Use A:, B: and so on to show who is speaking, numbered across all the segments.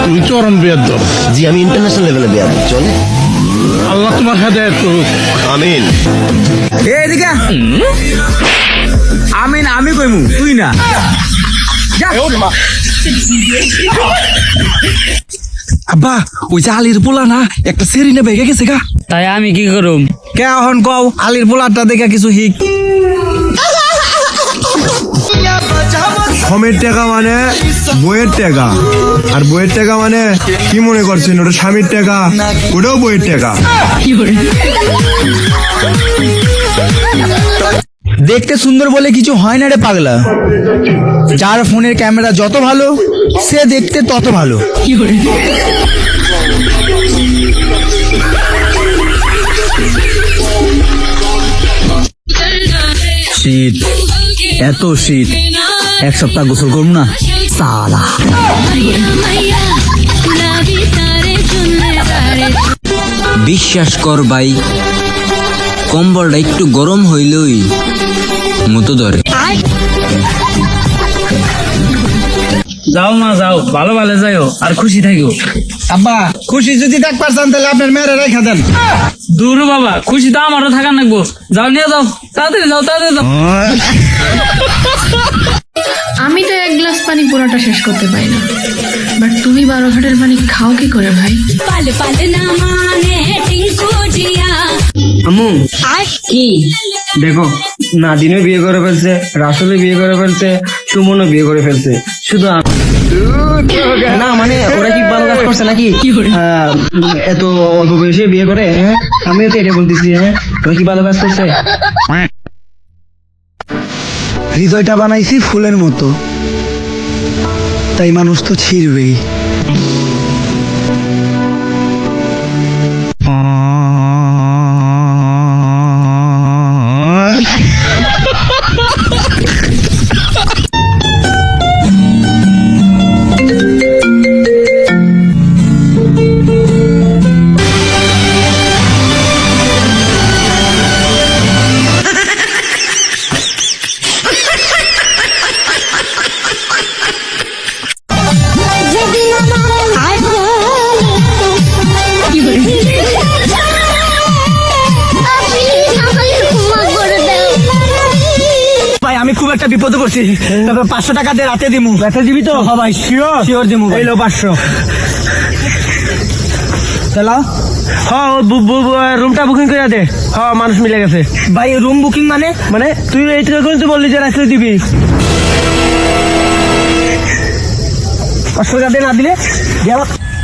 A: তুই চরম বেয়াদব।
B: জি আমি ইন্টারন্যাশনাল লেভেলে বেয়াদব। চলে,
A: আল্লাহ তোমার হেদায়েত করুক।
B: আমিন।
C: এদিকে আমিন আমি কইমু, তুই না। যা।
D: আব্বা ওই যে আলির পোলা না একটা সেরিনে ভেঙে গেছে গা।
E: তাই আমি কি করুম?
D: কে এখন কও আলির পোলাটা দেখে কিছু হিক।
F: সমের টাকা মানে বইয়ের টাকা, আর বইয়ের টাকা মানে কি মনে করছেন ওটা স্বামীর টাকা, ওটাও বইয়ের টাকা।
C: দেখতে সুন্দর বলে কিছু হয় না রে পাগলা। যার ফোনের ক্যামেরা যত ভালো সে দেখতে তত ভালো। শীত, এত শীত, এক সপ্তাহ গোসল করবো না সালা।
E: বিশ্বাস কর ভাই, কম্বলটা একটু গরম হইলই মতো ধরে। যাও মা যাও, ভালো ভালো যাইও আর খুশি থাকো।
D: আব্বা খুশি যদি দেখ পারছেন তাহলে আপনার মেয়েরা রেখা দেন।
E: দূর বাবা, খুশি তো আমারও থাকার লাগবো। যাও নিয়ে যাও, তাড়াতাড়ি যাও, তাড়াতাড়ি যাও।
G: আমি তো এক গ্লাস পানি পুরোটা শেষ করতে পারি না, বাট তুমি 12 ঘাটের পানি খাও কি করে ভাই?
H: पल पल न माने टिंकू जिया।
E: আম্মু কি দেখো, নাদিনও বিয়ে করে ফেলছে, রাসেলও বিয়ে করে ফেলছে, সুমনও বিয়ে করে ফেলছে, শুধু না মানে ওরা কি ভালো কাজ করছে নাকি? এত অল্প বয়সে বিয়ে করে? হ্যাঁ আমিও তো এটা বলতেছি। হ্যাঁ ওরা কি ভালো কাজ করছে?
D: হৃদয়টা বানাইছি ফুলের মতো, তাই মানুষ তো ছিড়বেই।
C: ভাই আমি খুব একটা বিপদে পড়ছি, তবে 500 টাকা দিয়ে রাতে দিমু। রাতে দিবি তো? হ্যাঁ ভাই শিওর শিওর দিমু। এই লো 500। চলো।
E: হ্যাঁ রুমটা বুকিং করে দে। হ্যাঁ মানুষ মিলে গেছে।
C: ভাই রুম বুকিং মানে?
E: মানে তুই এইটা করে তো বললি যে রাত্রে দিবি।
C: 500 টাকা দিয়ে না দিলে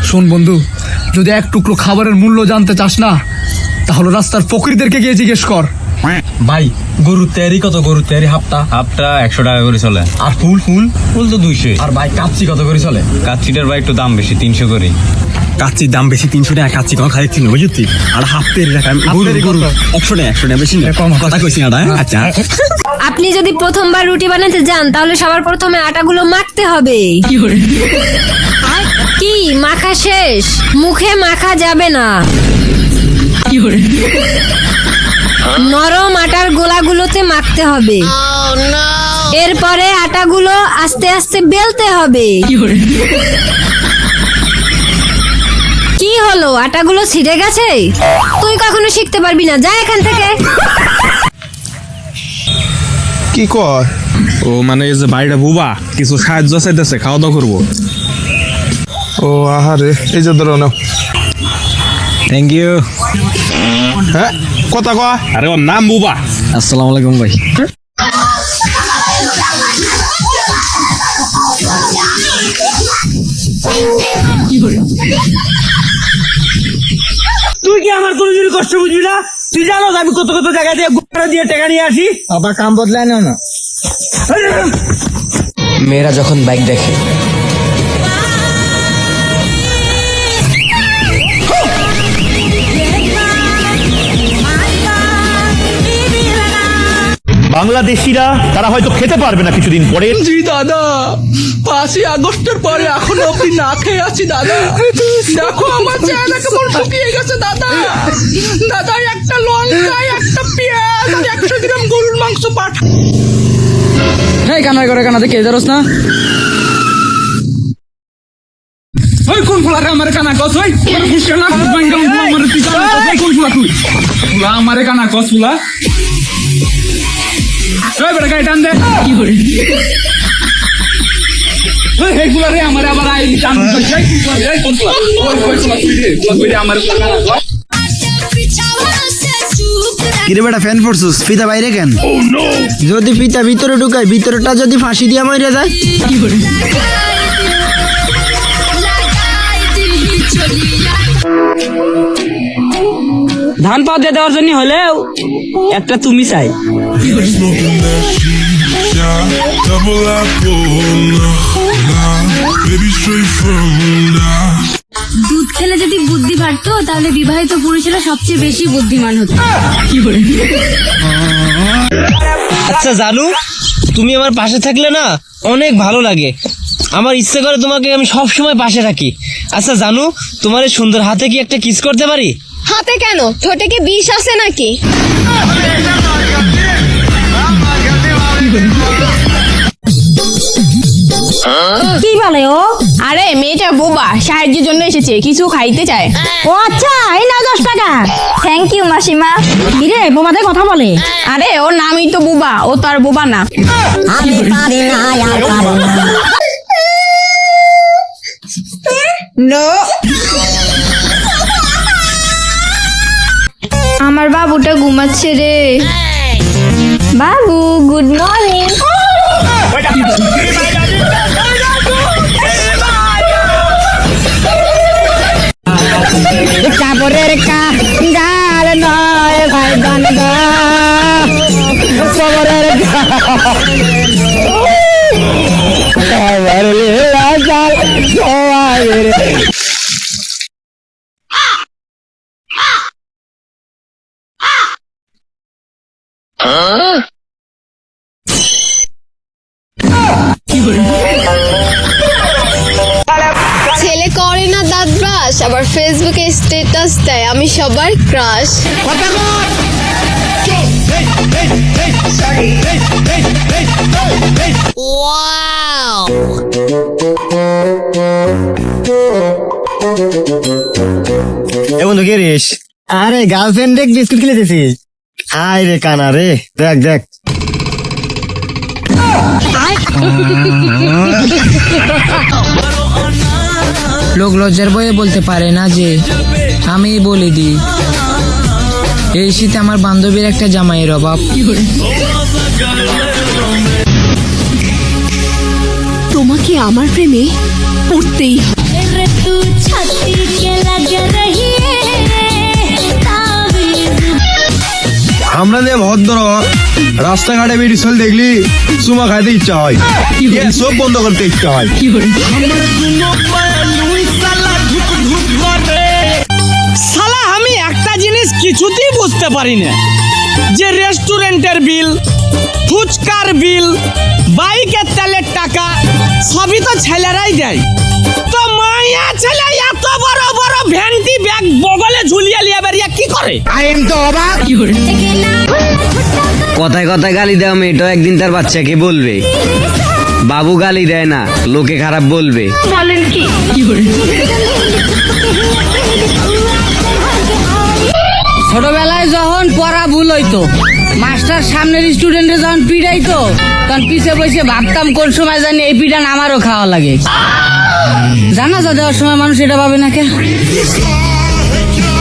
D: শোন বন্ধু, যদি এক টুকরো খাবারের মূল্য জানতে চাস না তাহলে রাস্তার ফকিরদেরকে গিয়ে জিজ্ঞেস কর।
I: ভাই গরুর তেয়ারি কত? গরুর তেয়ারি হাফটা 100 টাকা করে চলে। আর ফুল ফুল ফুল তো 200। আর ভাই কাচ্চি কত করে চলে? কাচ্চিটার ভাই একটু দাম বেশি, 300 করে। কাচ্চির দাম বেশি 300 টাকা, কাচ্চি কখন খাইছি না বুঝছি। আর হাফ তেয়ারি টাকা 100 টাকা বেশি না, কথা কইছি না। আচ্ছা
H: আপনি যদি প্রথমবার রুটি বানাতে যান তাহলে সবার প্রথমে আটাগুলো মাখতে হবে। কি মাখা শেষ? মুখে মাখা যাবে না। নরম আটার গোলাগুলোতে মাখতে হবে। এরপরে আটাগুলো আস্তে আস্তে বেলতে হবে। কি হলো, আটাগুলো ছিঁড়ে গেছে? তুই কখনো শিখতে পারবি না, যা এখান থেকে।
A: কি কর?
I: ও মানে এই যে বাড়িটা বুবা কিছু সাহায্য চাইতেছে, খাওয়া দাওয়া করবো।
A: ও আহারে, এই যে ধরো নাও।
I: Thank you.
A: হ্যাঁ কথা কয়।
I: আরে ওর নাম বুবা।
E: আসসালামু আলাইকুম ভাই।
C: তুই কি আমার কোনো যদি কষ্ট বুঝবি না? তুই জানো আমি কত কত জায়গা দিয়ে গুড়া দিয়ে টাকা নিয়ে আসি। আবার কাম বদলায় নাও না।
E: মেয়েরা যখন বাইক দেখে
J: বাংলাদেশিরা তারা হয়তো খেতে পারবে না কিছুদিন পরে।
D: জি দাদা, 5ই আগস্টের পরে এখনো অব্দি না খেয়ে আছি দাদা। দেখো আমার চেহারা কেমন শুকিয়ে গেছে দাদা। দাদা একটা লঙ্কা, একটা পেঁয়াজ আর 100 গ্রাম গরুর মাংস পাঠা।
E: হ্যাঁ কানাই করে কানাতে কে জানোস না?
D: ওই কোন ফুলা রে আমারে কানা কস ওই তোর ফুসকে না বাইঙ্গা আমারে তুই কানা কস ওই কোন ফুলা তুই ফুলা আমারে কানা কস ফুলা ওই বড় গাই টান দে কি করে ওই হে ফুলা রে আমারে আবার আই টান কস ওই কোন ফুলা ওই ফুলা তুই রে ফুলা তুই আমারে কানা কস
C: কিরে বেটা ফ্যান ফোর্সুস ফিতা বাইরে কেন? যদি ফিতা ভিতরে ঢুকায় ভিতরটা যদি ফাঁসি দিয়ে মরে যায় কি করে?
E: ধান পাউডার দেওয়ার জন্য হলেও একটা তুমি চাই।
H: দুধ খেলে যদি বুদ্ধি বাড়তো তাহলে বিবাহিত পুরুষেরা সবচেয়ে বেশি বুদ্ধিমান হতো।
E: আচ্ছা জানু, তুমি আমার পাশে থাকলে না অনেক ভালো লাগে। আমার ইচ্ছে করে তোমাকে আমি সব সময় পাশে রাখি। আচ্ছা জানু, তোমার এই সুন্দর হাতে কি একটা কিস করতে পারি?
H: হাতে কেন, ঠোঁটে কি বিষ আছে নাকি? কি বলে ও?
G: আরে মেয়েটা বোবা, সাহায্যের জন্য এসেছে, কিছু খাইতে চায়।
H: ও আচ্ছা, এই নাও 10 টাকা। থ্যাংক ইউ মাসিমা। কিরে বোবাদের কথা বলে?
G: আরে ওর নামই তো বোবা, ও তো আর বোবা না।
H: আমি পারি না, আর পারি না। আমার বাবুটা ঘুমাচ্ছে রে। বাবু গুড মর্নিং। কাপড়ের কাল নয় ভাই গানগা খবরের ছেলে করে না দাঁত ব্রাশ, আবার ফেসবুকে স্ট্যাটাস দেয় আমি সবার ক্রাশ।
B: এ বন্ধু কে রিস? আরে গার্লফ্রেন্ড দেখ বিস্কুট খেলেছি। আয় রে কানা রে, দেখ দেখ।
E: লোক লজ্জার বয়ে বলতে পারে না যে আমি বলে দিই, এই শীতে আমার বান্ধবীর একটা জামাইয়ের অভাব।
G: তোমাকে আমার প্রেমে পড়তেই
F: আমরা যে ভদ্র রাস্তাঘাটে বিড়িসল দেখলি চুমা খাইতে ইচ্ছা হয়, সব বন্ধ করতে ইচ্ছা হয়।
D: শালা আমি একটা জিনিস কিছুতেই বুঝতে পারি না, যে রেস্টুরেন্টের বিল, ফুচকার বিল, বাইকের তেলের টাকা সবই তো ছেলেরাই দেয়, তো মাইয়া ছেলে এত বড় বড় ভ্যান্টি ব্যাগ বগলে ঝুলিয়ে লিয়ে বেরিয়ে কি করে?
E: কথায় কথায় গালি দেওয়া মেয়েটা একদিন তার বাচ্চাকে বলবে, বাবু গালি দেয় না, লোকে খারাপ বলবে।
K: ছোটবেলায় যখন পড়া ভুল হইতো, মাস্টার সামনের স্টুডেন্টে যখন পিড়াইতো, তখন পিছে বসে ভাবতাম কোন সময় জানি এই পিড়ান আমারও খাওয়া লাগে। জানাজা দেওয়ার সময় মানুষ এটা ভাবে না কে?